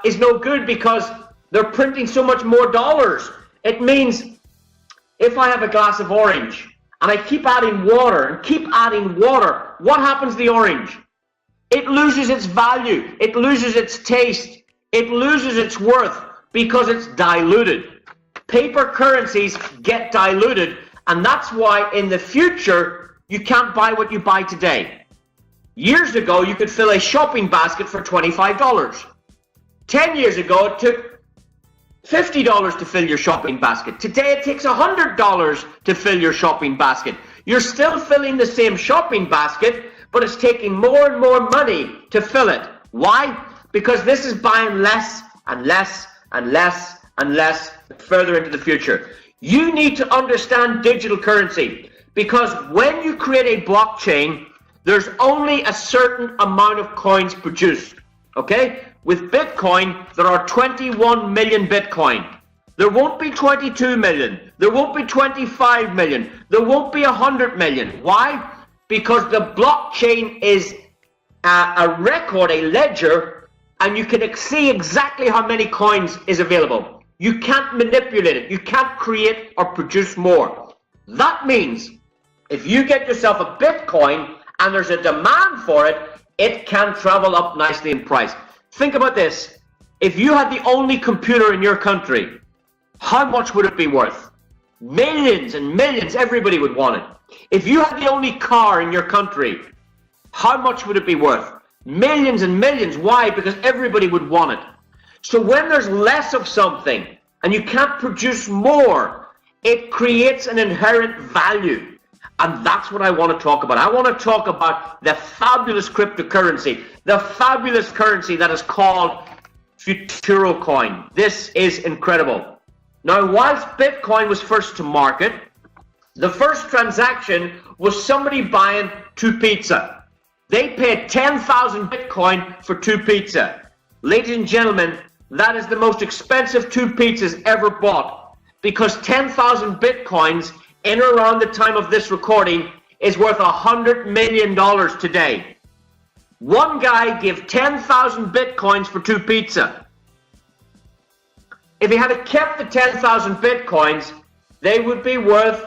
is no good because they're printing so much more dollars. It means if I have a glass of orange and I keep adding water and keep adding water, what happens to the orange? It loses its value. It loses its taste. It loses its worth because it's diluted. Paper currencies get diluted, and that's why in the future you can't buy what you buy today. Years ago, you could fill a shopping basket for $25. 10 years ago, it took $50 to fill your shopping basket. Today, it takes $100 to fill your shopping basket. You're still filling the same shopping basket, but it's taking more and more money to fill it. Why? Because this is buying less and less and less and less further into the future. You need to understand digital currency because when you create a blockchain, there's only a certain amount of coins produced. Okay? With Bitcoin, there are 21 million Bitcoin. There won't be 22 million. There won't be 25 million. There won't be 100 million. Why? Because the blockchain is a record, a ledger, and you can see exactly how many coins is available. You can't manipulate it. You can't create or produce more. That means if you get yourself a Bitcoin and there's a demand for it, it can travel up nicely in price. Think about this. If you had the only computer in your country, how much would it be worth? Millions and millions, everybody would want it. If you had the only car in your country, how much would it be worth? Millions and millions. Why? Because everybody would want it. So when there's less of something and you can't produce more, it creates an inherent value. And that's what I want to talk about. I want to talk about the fabulous cryptocurrency, the fabulous currency that is called Futuro coin. This is incredible. Now, whilst Bitcoin was first to market, the first transaction was somebody buying 2 pizza. They paid 10,000 Bitcoin for 2 pizza. Ladies and gentlemen, that is the most expensive 2 pizzas ever bought because 10,000 Bitcoins in or around the time of this recording is worth $100 million today. One guy gave 10,000 Bitcoins for 2 pizza. If he had kept the 10,000 Bitcoins, they would be worth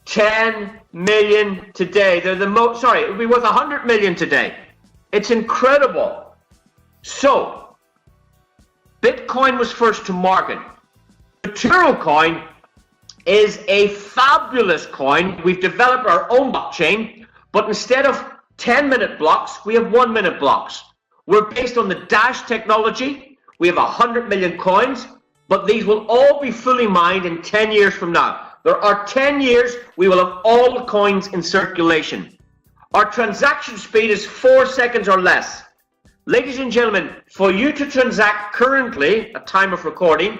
10 million today. They're the most, sorry, it would be worth 100 million today. It's incredible. So, Bitcoin was first to market. Futuro coin is a fabulous coin. We've developed our own blockchain, but instead of 10-minute blocks, we have 1-minute blocks. We're based on the Dash technology. We have 100 million coins, but these will all be fully mined in 10 years from now. There are 10 years, we will have all the coins in circulation. Our transaction speed is 4 seconds or less. Ladies and gentlemen, for you to transact currently, at time of recording,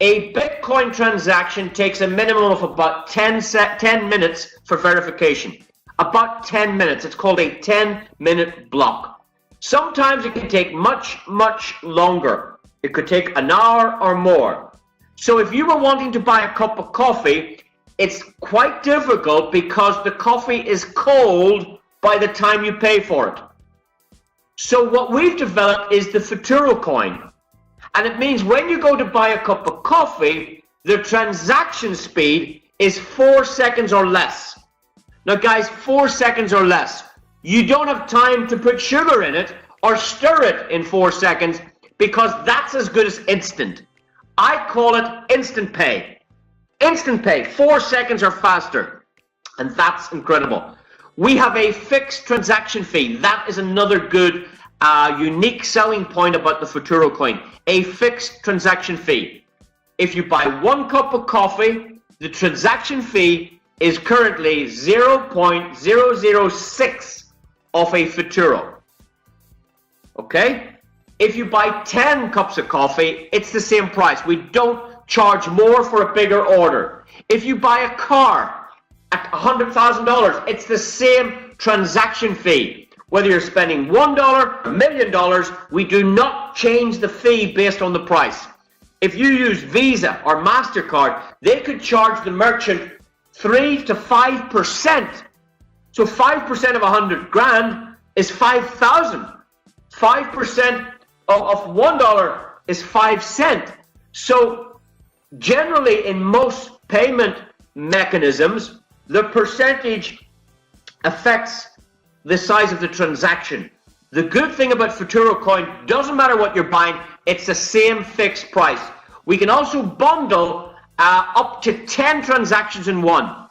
a Bitcoin transaction takes a minimum of about 10 minutes for verification. About 10 minutes. It's called a 10-minute block. Sometimes it can take much, much longer. It could take an hour or more. So if you were wanting to buy a cup of coffee, it's quite difficult because the coffee is cold by the time you pay for it. So what we've developed is the Futuro coin. And it means when you go to buy a cup of coffee, the transaction speed is 4 seconds or less. Now guys, 4 seconds or less. You don't have time to put sugar in it or stir it in 4 seconds because that's as good as instant. I call it instant pay. Instant pay, 4 seconds or faster. And that's incredible. We have a fixed transaction fee. That is another good unique selling point about the Futuro coin. A fixed transaction fee. If you buy 1 cup of coffee, the transaction fee is currently 0.006 of a Futuro. Okay? If you buy 10 cups of coffee, it's the same price. We don't charge more for a bigger order. If you buy a car at $100,000, it's the same transaction fee. Whether you're spending $1, $1 million, we do not change the fee based on the price. If you use Visa or MasterCard, they could charge the merchant 3 to 5%. So 5% of 100 grand is 5,000. 5% of $1 is 5 cents. So generally in most payment mechanisms, the percentage affects the size of the transaction. The good thing about Futuro coin, doesn't matter what you're buying, it's the same fixed price. We can also bundle up to 10 transactions in one.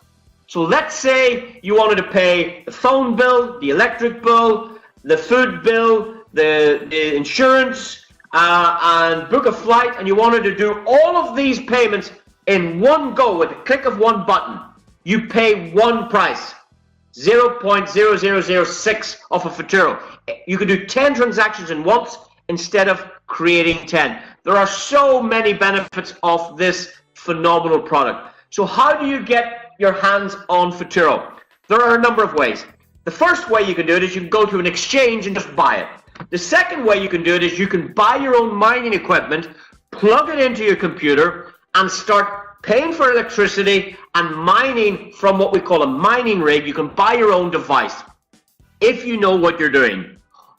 So let's say you wanted to pay the phone bill, the electric bill, the food bill, the insurance, and book a flight, and you wanted to do all of these payments in one go with a click of one button. You pay one price. 0.0006 of a Futuro. You can do 10 transactions in once instead of creating 10. There are so many benefits of this phenomenal product. So how do you get your hands on Futuro? There are a number of ways. The first way you can do it is you can go to an exchange and just buy it. The second way you can do it is you can buy your own mining equipment, plug it into your computer, and start paying for electricity and mining from what we call a mining rig. You can buy your own device if you know what you're doing.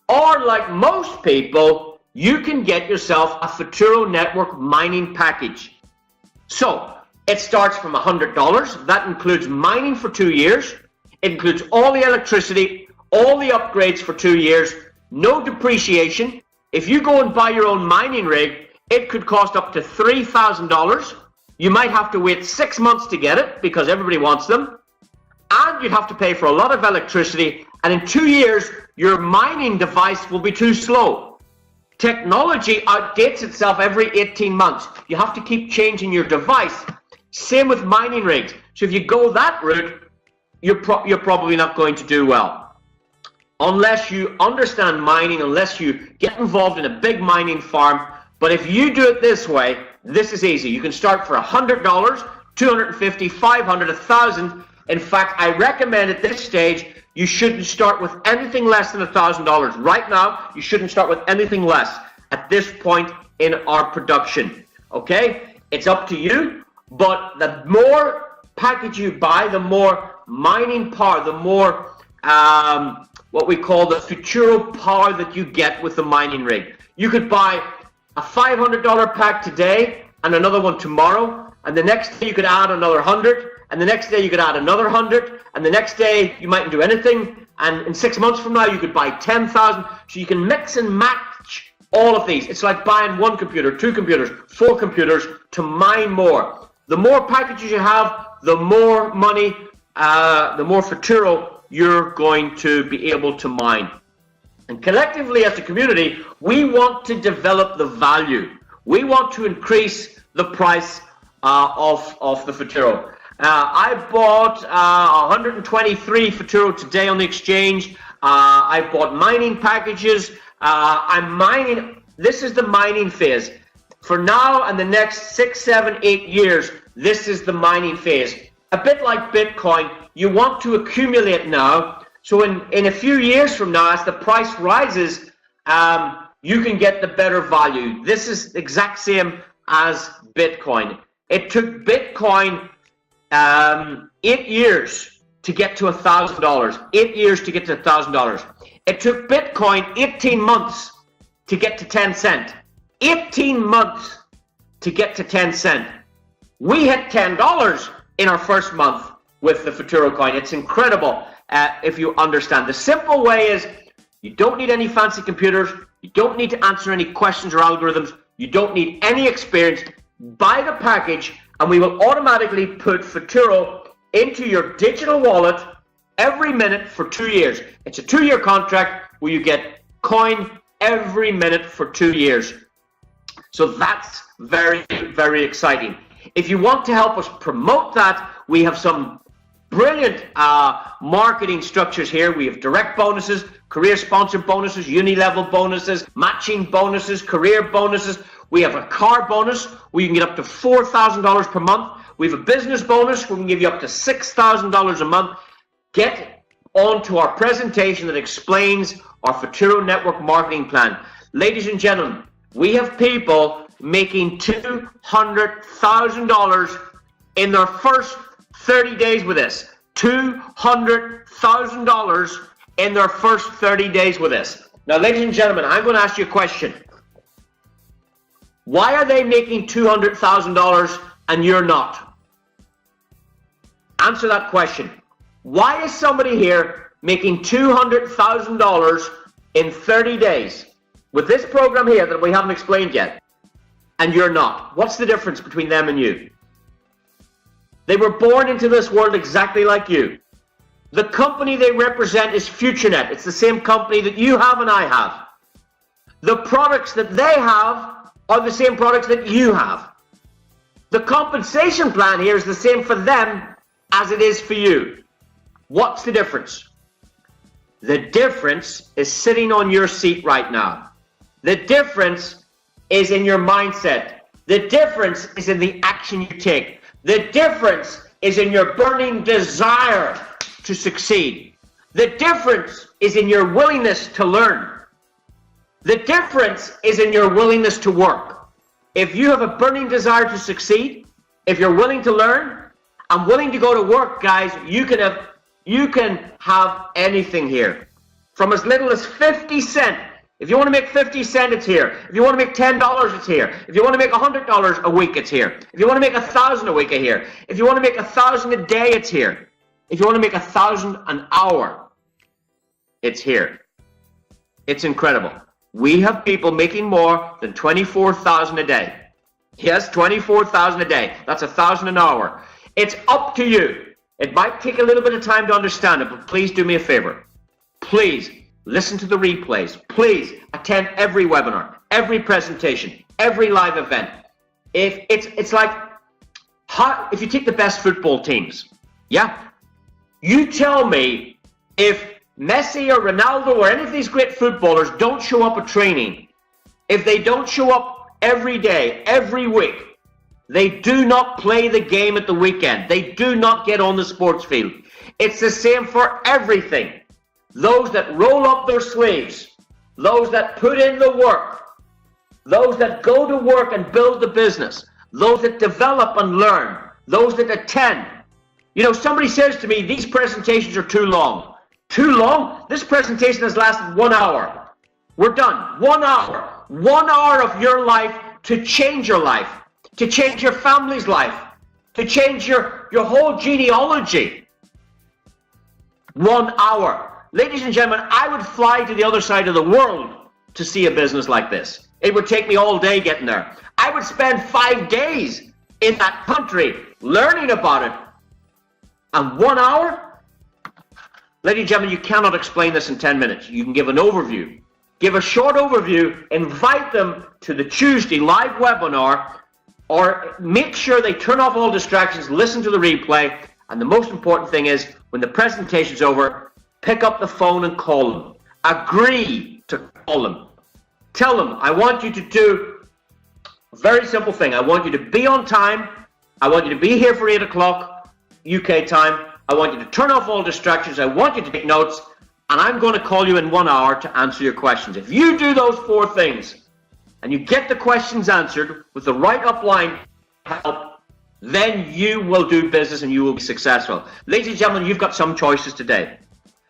Or like most people, you can get yourself a Futuro network mining package. So it starts from $100. That includes mining for 2 years. It includes all the electricity, all the upgrades for 2 years, no depreciation. If you go and buy your own mining rig, it could cost up to $3,000. You might have to wait 6 months to get it because everybody wants them. And you'd have to pay for a lot of electricity. And in 2 years, your mining device will be too slow. Technology outdates itself every 18 months. You have to keep changing your device. Same with mining rigs. So if you go that route, you're probably not going to do well. Unless you understand mining, unless you get involved in a big mining farm. But if you do it this way, this is easy. You can start for $100, $250, $500, $1,000. In fact, I recommend at this stage, you shouldn't start with anything less than $1,000. Right now, you shouldn't start with anything less at this point in our production. Okay? It's up to you, but the more package you buy, the more mining power, the more what we call the Futuro power that you get with the mining rig. You could buy a $500 pack today and another one tomorrow, and the next day you could add another 100, and the next day you could add another 100, and the next day you mightn't do anything, and in 6 months from now you could buy 10,000. So you can mix and match all of these. It's like buying 1 computer, 2 computers, 4 computers to mine more. The more packages you have, the more money, the more Futuro you're going to be able to mine. And collectively as a community, we want to develop the value. We want to increase the price of the Futuro. I bought 123 Futuro today on the exchange. I bought mining packages. I'm mining. This is the mining phase. For now and the next 6, 7, 8 years, this is the mining phase. A bit like Bitcoin, you want to accumulate now. So in a few years from now, as the price rises, you can get the better value. This is the exact same as Bitcoin. It took Bitcoin 8 years to get to $1,000. 8 years to get to $1,000. It took Bitcoin 18 months to get to 10 cents. 18 months to get to 10 cents. We hit $10 in our first month with the Futuro coin. It's incredible if you understand. The simple way is you don't need any fancy computers. You don't need to answer any questions or algorithms. You don't need any experience. Buy the package and we will automatically put Futuro into your digital wallet every minute for 2 years. It's a 2-year contract where you get coin every minute for 2 years. So that's very, very exciting. If you want to help us promote that, we have some brilliant marketing structures here. We have direct bonuses, career sponsored bonuses, uni-level bonuses, matching bonuses, career bonuses. We have a car bonus where you can get up to $4,000 per month. We have a business bonus where we can give you up to $6,000 a month. Get onto our presentation that explains our Futuro Network marketing plan. Ladies and gentlemen, we have people making $200,000 in their first 30 days with us. $200,000 in their first 30 days with us. Now, ladies and gentlemen, I'm going to ask you a question. Why are they making $200,000 and you're not? Answer that question. Why is somebody here making $200,000 in 30 days with this program here that we haven't explained yet, and you're not? What's the difference between them and you? They were born into this world exactly like you. The company they represent is FutureNet. It's the same company that you have and I have. The products that they have are the same products that you have. The compensation plan here is the same for them as it is for you. What's the difference? The difference is sitting on your seat right now. The difference is in your mindset. The difference is in the action you take. The difference is in your burning desire to succeed. The difference is in your willingness to learn. The difference is in your willingness to work. If you have a burning desire to succeed, if you're willing to learn and willing to go to work, guys, you can have anything here. From as little as 50 cents. If you want to make 50 cents, it's here. If you want to make $10, it's here. If you want to make $100 a week, it's here. If you want to make 1,000 a week, it's here. If you want to make 1,000 a day, it's here. If you want to make 1,000 an hour, it's here. It's incredible. We have people making more than 24,000 a day. Yes, 24,000 a day. That's 1,000 an hour. It's up to you. It might take a little bit of time to understand it, but please do me a favor. Please listen to the replays. Please attend every webinar, every presentation, every live event. It's like if you take the best football teams, yeah? You tell me if Messi or Ronaldo or any of these great footballers don't show up at training, if they don't show up every day, every week, they do not play the game at the weekend. They do not get on the sports field. It's the same for everything. Those that roll up their sleeves, those that put in the work, those that go to work and build the business, those that develop and learn, those that attend. You know, somebody says to me, these presentations are too long. Too long? This presentation has lasted 1 hour. We're done. 1 hour. 1 hour of your life to change your life, to change your family's life, to change your whole genealogy. 1 hour. Ladies and gentlemen, I would fly to the other side of the world to see a business like this. It would take me all day getting there. I would spend 5 days in that country learning about it. And 1 hour? Ladies and gentlemen, you cannot explain this in 10 minutes. You can give an overview. Give a short overview, invite them to the Tuesday live webinar, or make sure they turn off all distractions, listen to the replay, and the most important thing is, when the presentation's over, pick up the phone and call them. Agree to call them. Tell them, I want you to do a very simple thing. I want you to be on time. I want you to be here for 8 o'clock UK time. I want you to turn off all distractions. I want you to take notes, and I'm going to call you in 1 hour to answer your questions. If you do those 4 things, and you get the questions answered with the right upline help, then you will do business and you will be successful. Ladies and gentlemen, you've got some choices today.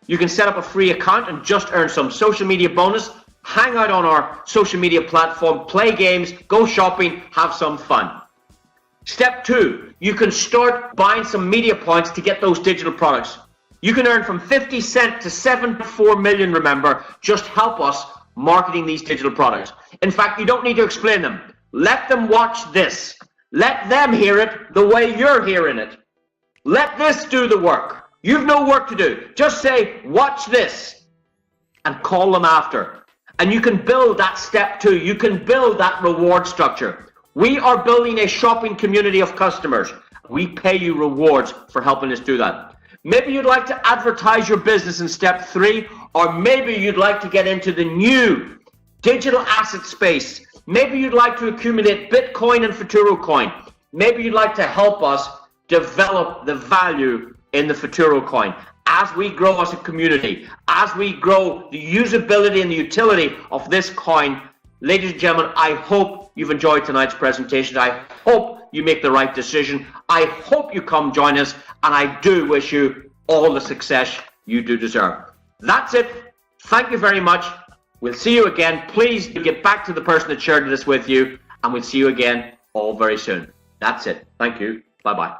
You can set up a free account and just earn some social media bonus, hang out on our social media platform, play games, go shopping, have some fun. Step 2, you can start buying some media points to get those digital products. You can earn from 50 cents to 7.4 million, remember. Just help us marketing these digital products. In fact, you don't need to explain them. Let them watch this. Let them hear it the way you're hearing it. Let this do the work. You've no work to do. Just say, watch this, and call them after. And you can build that step 2. You can build that reward structure. We are building a shopping community of customers. We pay you rewards for helping us do that. Maybe you'd like to advertise your business in step 3, or maybe you'd like to get into the new digital asset space. Maybe you'd like to accumulate Bitcoin and Futuro coin. Maybe you'd like to help us develop the value in the Futuro coin. As we grow as a community, as we grow the usability and the utility of this coin, ladies and gentlemen, I hope you've enjoyed tonight's presentation. I hope you make the right decision. I hope you come join us, and I do wish you all the success you do deserve. That's it. Thank you very much. We'll see you again. Please get back to the person that shared this with you, and we'll see you again all very soon. That's it. Thank you. Bye-bye.